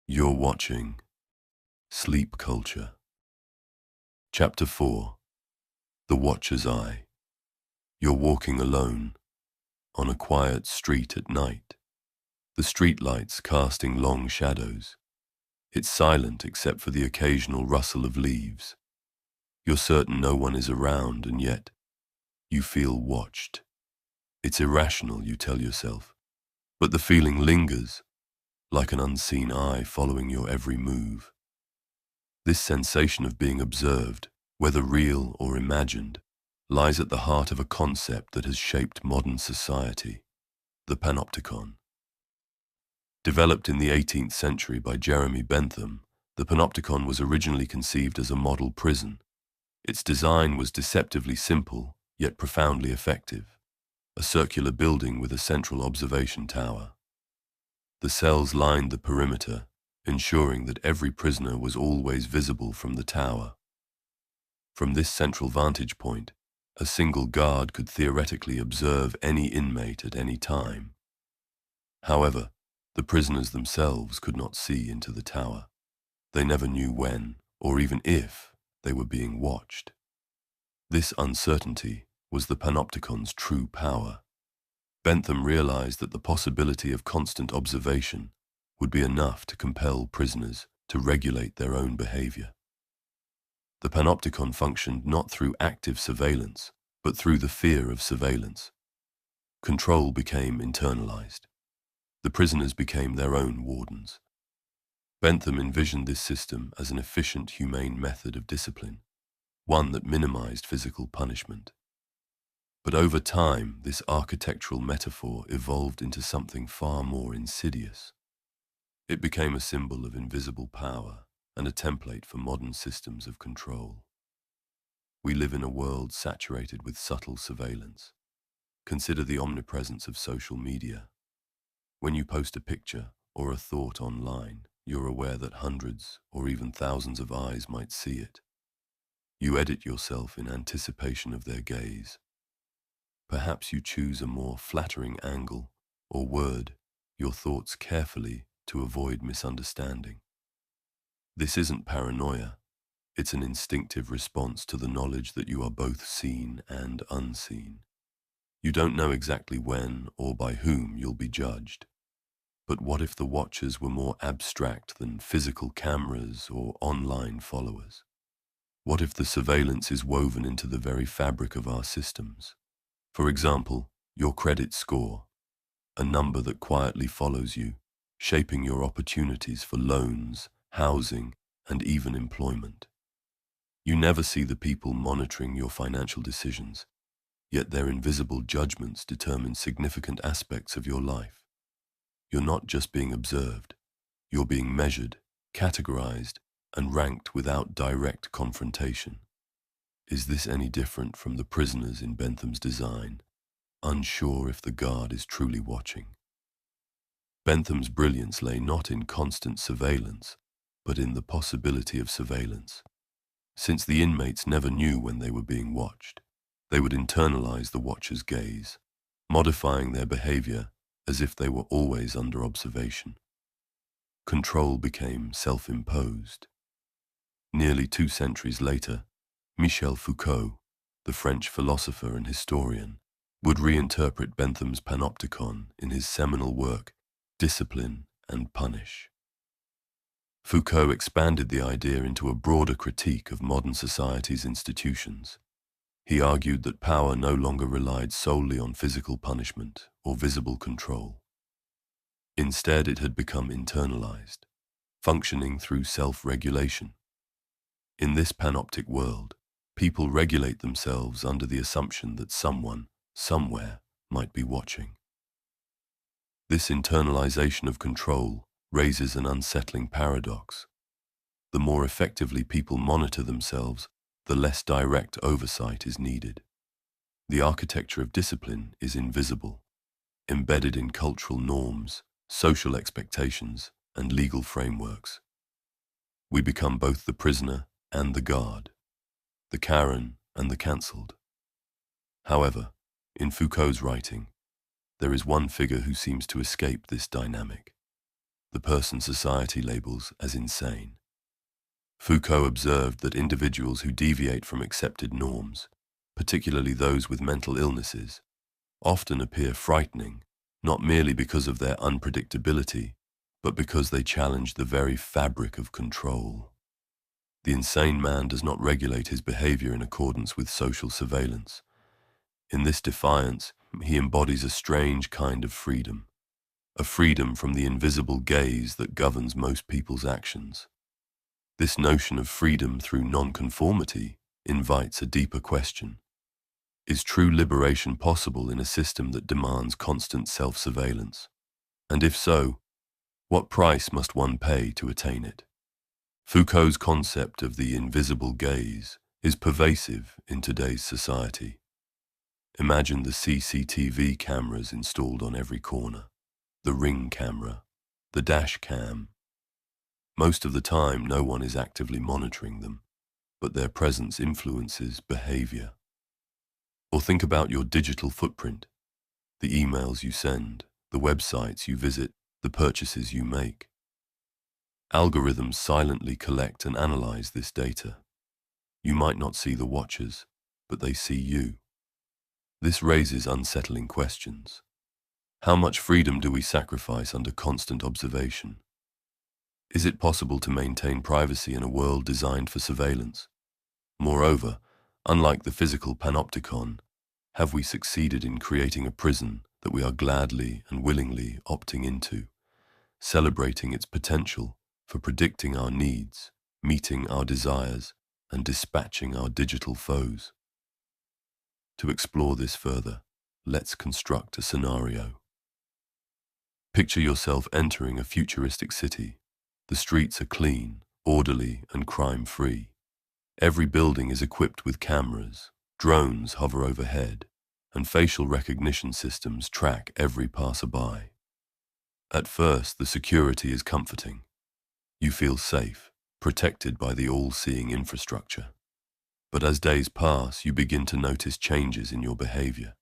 You're watching Sleep Culture. Chapter 4. The Watcher's Eye. You're walking alone on a quiet street at night, the streetlights casting long shadows. It's silent except for the occasional rustle of leaves. You're certain no one is around, and yet you feel watched. It's irrational, you tell yourself, but the feeling lingers, like an unseen eye following your every move. This sensation of being observed, whether real or imagined, lies at the heart of a concept that has shaped modern society, the Panopticon. Developed in the 18th century by Jeremy Bentham, the Panopticon was originally conceived as a model prison. Its design was deceptively simple, yet profoundly effective, a circular building with a central observation tower. The cells lined the perimeter, ensuring that every prisoner was always visible from the tower. From this central vantage point, a single guard could theoretically observe any inmate at any time. However, the prisoners themselves could not see into the tower. They never knew when, or even if, they were being watched. This uncertainty was the Panopticon's true power. Bentham realized that the possibility of constant observation would be enough to compel prisoners to regulate their own behavior. The Panopticon functioned not through active surveillance, but through the fear of surveillance. Control became internalized. The prisoners became their own wardens. Bentham envisioned this system as an efficient, humane method of discipline, one that minimized physical punishment. But over time, this architectural metaphor evolved into something far more insidious. It became a symbol of invisible power and a template for modern systems of control. We live in a world saturated with subtle surveillance. Consider the omnipresence of social media. When you post a picture or a thought online, you're aware that hundreds or even thousands of eyes might see it. You edit yourself in anticipation of their gaze. Perhaps you choose a more flattering angle or word your thoughts carefully to avoid misunderstanding. This isn't paranoia. It's an instinctive response to the knowledge that you are both seen and unseen. You don't know exactly when or by whom you'll be judged. But what if the watchers were more abstract than physical cameras or online followers? What if the surveillance is woven into the very fabric of our systems? For example, your credit score, a number that quietly follows you, shaping your opportunities for loans, housing, and even employment. You never see the people monitoring your financial decisions, yet their invisible judgments determine significant aspects of your life. You're not just being observed, you're being measured, categorized, and ranked without direct confrontation. Is this any different from the prisoners in Bentham's design, unsure if the guard is truly watching? Bentham's brilliance lay not in constant surveillance, but in the possibility of surveillance. Since the inmates never knew when they were being watched, they would internalize the watcher's gaze, modifying their behavior as if they were always under observation. Control became self-imposed. Nearly 2 centuries later, Michel Foucault, the French philosopher and historian, would reinterpret Bentham's Panopticon in his seminal work, Discipline and Punish. Foucault expanded the idea into a broader critique of modern society's institutions. He argued that power no longer relied solely on physical punishment or visible control. Instead, it had become internalized, functioning through self-regulation. In this panoptic world, people regulate themselves under the assumption that someone, somewhere, might be watching. This internalization of control raises an unsettling paradox. The more effectively people monitor themselves, the less direct oversight is needed. The architecture of discipline is invisible, embedded in cultural norms, social expectations, and legal frameworks. We become both the prisoner and the guard, the Karen and the cancelled. However, in Foucault's writing, there is one figure who seems to escape this dynamic: the person society labels as insane. Foucault observed that individuals who deviate from accepted norms, particularly those with mental illnesses, often appear frightening, not merely because of their unpredictability, but because they challenge the very fabric of control. The insane man does not regulate his behavior in accordance with social surveillance. In this defiance, he embodies a strange kind of freedom, a freedom from the invisible gaze that governs most people's actions. This notion of freedom through nonconformity invites a deeper question. Is true liberation possible in a system that demands constant self-surveillance? And if so, what price must one pay to attain it? Foucault's concept of the invisible gaze is pervasive in today's society. Imagine the CCTV cameras installed on every corner, the ring camera, the dash cam. Most of the time, no one is actively monitoring them, but their presence influences behavior. Or think about your digital footprint, the emails you send, the websites you visit, the purchases you make. Algorithms silently collect and analyze this data. You might not see the watchers, but they see you. This raises unsettling questions. How much freedom do we sacrifice under constant observation? Is it possible to maintain privacy in a world designed for surveillance? Moreover, unlike the physical Panopticon, have we succeeded in creating a prison that we are gladly and willingly opting into, celebrating its potential for predicting our needs, meeting our desires, and dispatching our digital foes? To explore this further, let's construct a scenario. Picture yourself entering a futuristic city. The streets are clean, orderly, and crime-free. Every building is equipped with cameras, drones hover overhead, and facial recognition systems track every passerby. At first, the security is comforting. You feel safe, protected by the all-seeing infrastructure. But as days pass, you begin to notice changes in your behavior.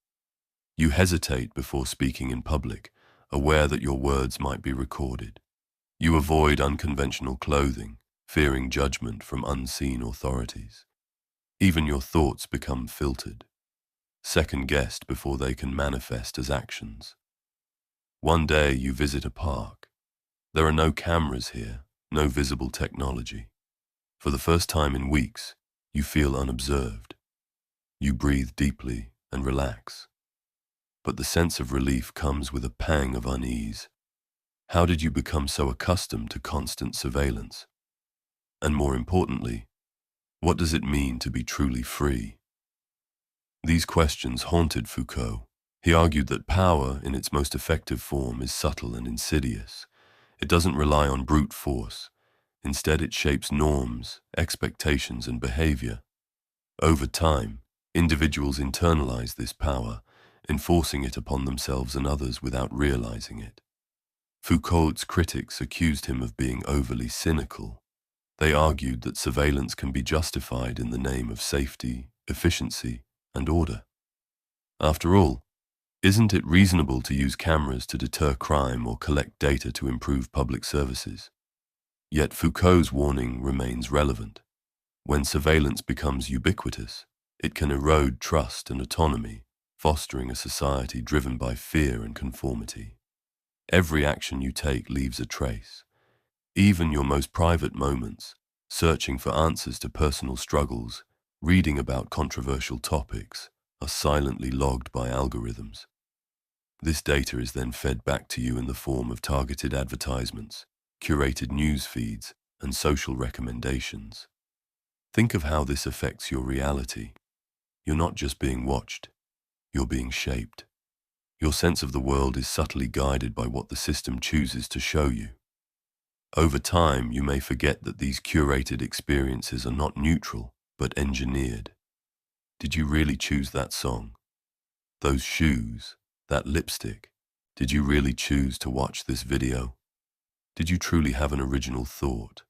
You hesitate before speaking in public, aware that your words might be recorded. You avoid unconventional clothing, fearing judgment from unseen authorities. Even your thoughts become filtered, second-guessed before they can manifest as actions. One day you visit a park. There are no cameras here, no visible technology. For the first time in weeks, you feel unobserved. You breathe deeply and relax. But the sense of relief comes with a pang of unease. How did you become so accustomed to constant surveillance? And more importantly, what does it mean to be truly free? These questions haunted Foucault. He argued that power, in its most effective form, is subtle and insidious. It doesn't rely on brute force. Instead, it shapes norms, expectations, and behavior. Over time, individuals internalize this power, enforcing it upon themselves and others without realizing it. Foucault's critics accused him of being overly cynical. They argued that surveillance can be justified in the name of safety, efficiency, and order. After all, isn't it reasonable to use cameras to deter crime or collect data to improve public services? Yet Foucault's warning remains relevant. When surveillance becomes ubiquitous, it can erode trust and autonomy, fostering a society driven by fear and conformity. Every action you take leaves a trace. Even your most private moments, searching for answers to personal struggles, reading about controversial topics, are silently logged by algorithms. This data is then fed back to you in the form of targeted advertisements, curated news feeds, and social recommendations. Think of how this affects your reality. You're not just being watched, you're being shaped. Your sense of the world is subtly guided by what the system chooses to show you. Over time, you may forget that these curated experiences are not neutral, but engineered. Did you really choose that song? Those shoes? That lipstick? Did you really choose to watch this video? Did you truly have an original thought?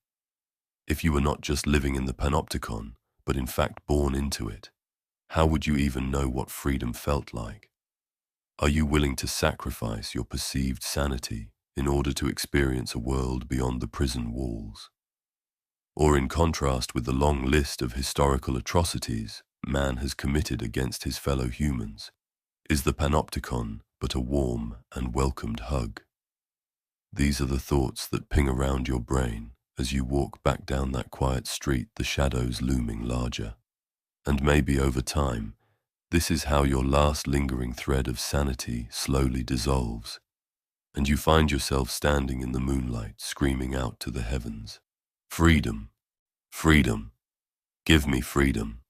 If you were not just living in the Panopticon, but in fact born into it, how would you even know what freedom felt like? Are you willing to sacrifice your perceived sanity in order to experience a world beyond the prison walls. Or in contrast with the long list of historical atrocities man has committed against his fellow humans, is the Panopticon but a warm and welcomed hug? These are the thoughts that ping around your brain as you walk back down that quiet street, the shadows looming larger. And maybe over time, this is how your last lingering thread of sanity slowly dissolves, and you find yourself standing in the moonlight, screaming out to the heavens, "Freedom! Freedom! Give me freedom!"